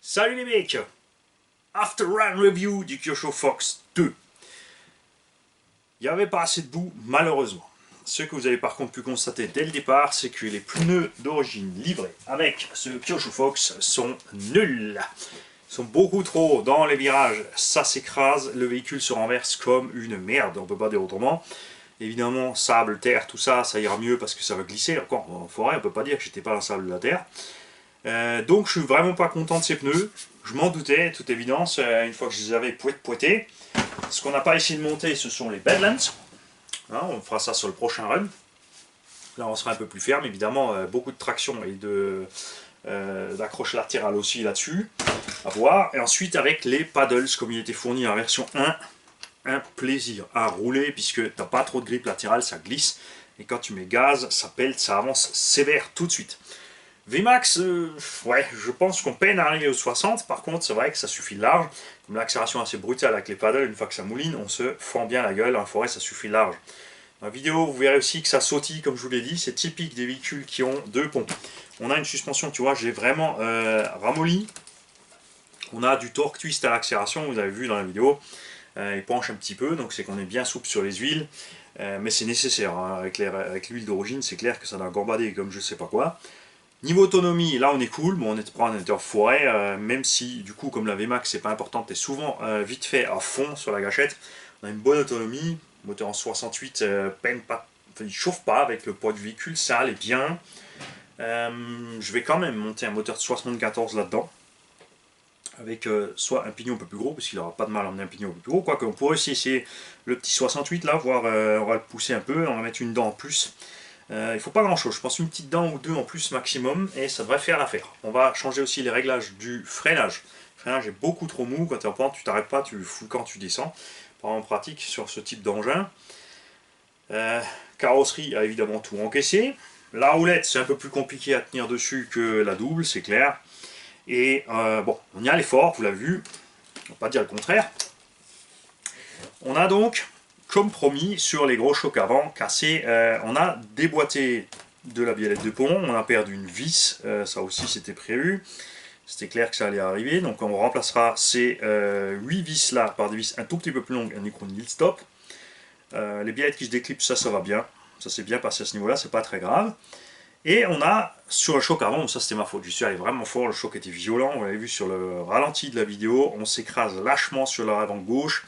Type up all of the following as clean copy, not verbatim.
Salut les mecs! After Run Review du Kyosho Fox 2. Il n'y avait pas assez de boue, malheureusement. Ce que vous avez par contre pu constater dès le départ, c'est que les pneus d'origine livrés avec ce Kyosho Fox sont nuls. Ils sont beaucoup trop dans les virages, ça s'écrase, le véhicule se renverse comme une merde, on peut pas dire autrement. Évidemment, sable, terre, tout ça, ça ira mieux parce que ça va glisser. Encore en forêt, on peut pas dire que j'étais pas dans le sable de la terre. Donc je suis vraiment pas content de ces pneus. Je m'en doutais, toute évidence, une fois que je les avais pointés. Ce qu'on n'a pas essayé de monter, ce sont les Badlands. Hein, on fera ça sur le prochain run. Là, on sera un peu plus ferme, évidemment, beaucoup de traction et d'accroche latérale aussi là-dessus, à voir. Et ensuite, avec les paddles, comme il était fourni en version 1, un plaisir à rouler, puisque t'as pas trop de grip latérale, ça glisse. Et quand tu mets gaz, ça pèle, ça avance sévère tout de suite. VMAX, ouais, je pense qu'on peine à arriver aux 60, par contre c'est vrai que ça suffit large, comme l'accélération est assez brutale avec les paddles, une fois que ça mouline, on se fend bien la gueule, en forêt ça suffit large. Dans la vidéo, vous verrez aussi que ça sautille, comme je vous l'ai dit, c'est typique des véhicules qui ont deux ponts. On a une suspension, tu vois, j'ai vraiment ramolli, on a du torque twist à l'accélération, vous avez vu dans la vidéo, il penche un petit peu, donc c'est qu'on est bien souple sur les huiles, mais c'est nécessaire, hein, avec l'huile d'origine, c'est clair que ça doit gambader comme je sais pas quoi. Niveau autonomie, là on est cool, bon, on était en forêt, même si du coup comme la VMAX c'est pas important, tu es souvent vite fait à fond sur la gâchette. On a une bonne autonomie, moteur en 68, peine pas, enfin, il chauffe pas avec le poids du véhicule, ça allait bien. Je vais quand même monter un moteur de 74 là-dedans, avec soit un pignon un peu plus gros, parce qu'il n'aura pas de mal à emmener un pignon un peu plus gros, quoique on pourrait aussi essayer le petit 68 là, voir, on va le pousser un peu, on va mettre une dent en plus. Il ne faut pas grand chose, je pense une petite dent ou deux en plus maximum et ça devrait faire l'affaire. On va changer aussi les réglages du freinage. Le freinage est beaucoup trop mou, quand tu es en pente, tu t'arrêtes pas, tu le fous quand tu descends. Pas en pratique sur ce type d'engin. Carrosserie a évidemment tout encaissé. La roulette c'est un peu plus compliqué à tenir dessus que la double, c'est clair. Et bon, on y a l'effort, vous l'avez vu, on va pas dire le contraire. On a donc, comme promis, sur les gros chocs avant cassés, on a déboîté de la biellette de pont, on a perdu une vis, ça aussi c'était prévu, c'était clair que ça allait arriver, donc on remplacera ces 8 vis là par des vis un tout petit peu plus longues, un Nikon Yield Stop. Les biellettes qui se déclipsent, ça va bien, ça s'est bien passé à ce niveau-là, c'est pas très grave. Et on a, sur le choc avant, ça c'était ma faute, je suis allé vraiment fort, le choc était violent, vous l'avez vu sur le ralenti de la vidéo, on s'écrase lâchement sur l'avant gauche,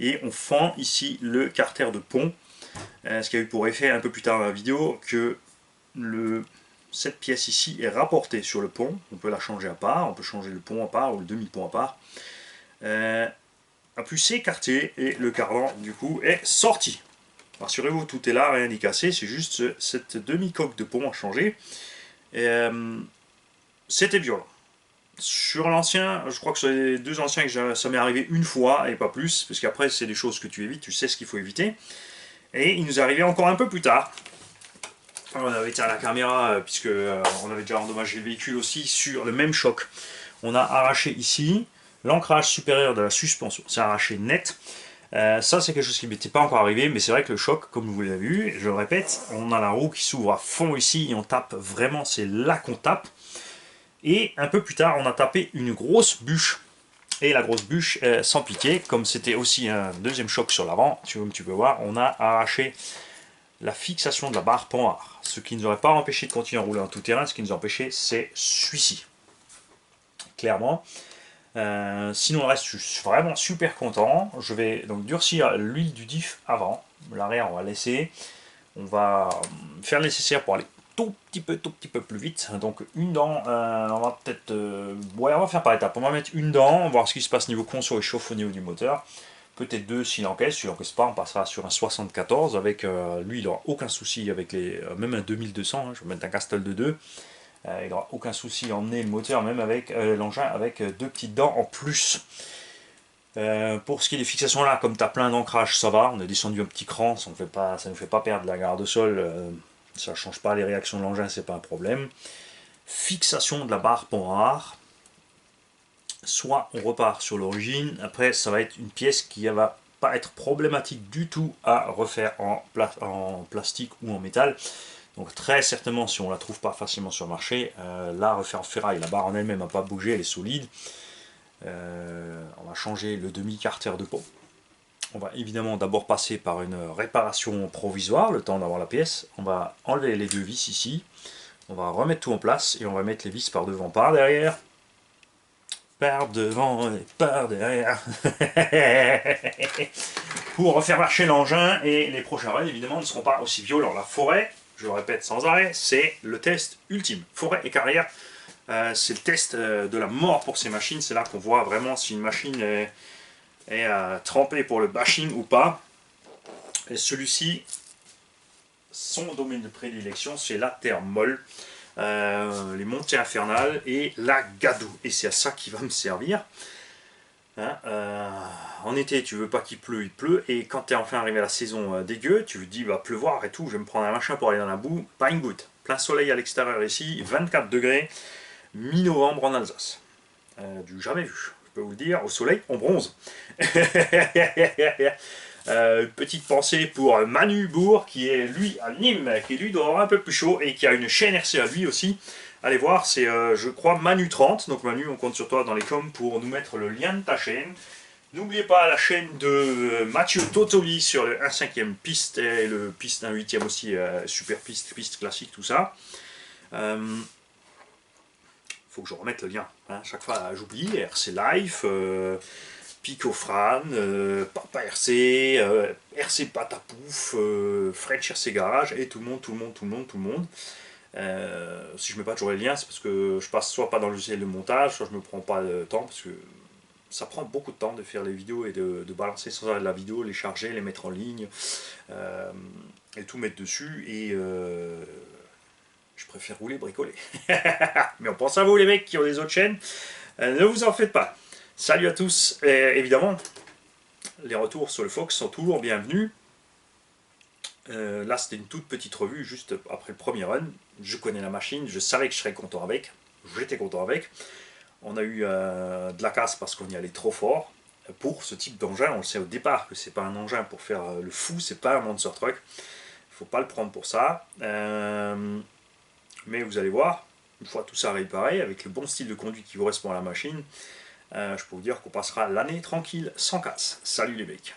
et on fend ici le carter de pont, ce qui a eu pour effet un peu plus tard dans la vidéo que cette pièce ici est rapportée sur le pont, on peut la changer à part, on peut changer le pont à part ou le demi-pont à part, a pu s'écarter et le cardan du coup est sorti. Rassurez-vous, tout est là, rien n'est cassé, c'est juste cette demi-coque de pont à changer. C'était violent. Sur l'ancien, je crois que sur les deux anciens, ça m'est arrivé une fois et pas plus, parce qu'après c'est des choses que tu évites, tu sais ce qu'il faut éviter. Et il nous est arrivé encore un peu plus tard. On avait été à la caméra, puisque on avait déjà endommagé le véhicule aussi, sur le même choc. On a arraché ici l'ancrage supérieur de la suspension, c'est arraché net. Ça c'est quelque chose qui m'était pas encore arrivé, mais c'est vrai que le choc, comme vous l'avez vu, je le répète, on a la roue qui s'ouvre à fond ici et on tape vraiment, c'est là qu'on tape. Et un peu plus tard, on a tapé une grosse bûche. Et la grosse bûche, sans pitié, comme c'était aussi un deuxième choc sur l'avant, comme tu peux voir, on a arraché la fixation de la barre Panhard. Ce qui ne nous aurait pas empêché de continuer à rouler en tout terrain, ce qui nous a empêché, c'est celui-ci. Clairement. Sinon, le reste, je suis vraiment super content. Je vais donc durcir l'huile du diff avant. L'arrière, on va laisser. On va faire le nécessaire pour aller tout petit peu plus vite. Donc une dent, on va peut-être... ouais, on va faire par étapes. On va mettre une dent, voir ce qui se passe niveau console et chauffe au niveau du moteur. Peut-être deux s'il encaisse. S'il encaisse pas, on passera sur un 74. Avec lui, il n'aura aucun souci avec les... même un 2200, hein, je vais mettre un Castle de 2. Il n'aura aucun souci à emmener le moteur, même avec l'engin, avec deux petites dents en plus. Pour ce qui est des fixations là, comme tu as plein d'ancrage, ça va. On a descendu un petit cran, ça ne nous fait pas perdre la garde-sol. Ça ne change pas les réactions de l'engin, c'est pas un problème. Fixation de la barre Panhard. Soit on repart sur l'origine, après ça va être une pièce qui va pas être problématique du tout à refaire en plastique ou en métal. Donc très certainement, si on ne la trouve pas facilement sur le marché, la refaire ferraille, la barre en elle-même n'a pas bougé, elle est solide. On va changer le demi-carter de pot. On va évidemment d'abord passer par une réparation provisoire, le temps d'avoir la pièce. On va enlever les 2 vis ici. On va remettre tout en place et on va mettre les vis par devant, par derrière. Par devant et par derrière. Pour refaire marcher l'engin, et les prochains runs évidemment ne seront pas aussi violents. La forêt, je le répète sans arrêt, c'est le test ultime. Forêt et carrière, c'est le test de la mort pour ces machines. C'est là qu'on voit vraiment si une machine est trempée pour le bashing ou pas. Et celui-ci, son domaine de prédilection, c'est la terre molle. Les montées infernales et la gadoue. Et c'est à ça qui va me servir. Hein, en été, tu veux pas qu'il pleut, il pleut. Et quand tu es enfin arrivé à la saison dégueu, tu te dis va pleuvoir et tout, je vais me prendre un machin pour aller dans la boue. Pas une goutte. Plein soleil à l'extérieur ici, 24 degrés, mi-novembre en Alsace. Du jamais vu. Je peux vous le dire, au soleil, on bronze. Petite pensée pour Manu Bourg, qui est lui à Nîmes, qui lui doit avoir un peu plus chaud et qui a une chaîne RC à lui aussi. Allez voir, c'est je crois Manu 30. Donc Manu, on compte sur toi dans les coms pour nous mettre le lien de ta chaîne. N'oubliez pas la chaîne de Mathieu Totoli sur le 1/5e piste et le piste 1/8e aussi, super piste, piste classique, tout ça. Faut que je remette le lien. Hein. Chaque fois, j'oublie. RC Life. Picofran, Papa RC, RC Patapouf, French RC Garage, et tout le monde. Si je mets pas toujours les liens, c'est parce que je passe soit pas dans le logiciel de montage, soit je me prends pas le temps, parce que ça prend beaucoup de temps de faire les vidéos et de balancer sans arrêt de la vidéo, les charger, les mettre en ligne, et tout mettre dessus, et je préfère rouler, bricoler. Mais on pense à vous les mecs qui ont des autres chaînes, ne vous en faites pas. Salut à tous, et évidemment, les retours sur le Fox sont toujours bienvenus. Là, c'était une toute petite revue, juste après le premier run. Je connais la machine, je savais que je serais content avec. J'étais content avec. On a eu de la casse parce qu'on y allait trop fort. Pour ce type d'engin, on le sait au départ que c'est pas un engin pour faire le fou, c'est pas un monster truck. Il faut pas le prendre pour ça. Mais vous allez voir, une fois tout ça réparé, avec le bon style de conduite qui correspond à la machine, je peux vous dire qu'on passera l'année tranquille, sans casse. Salut les mecs.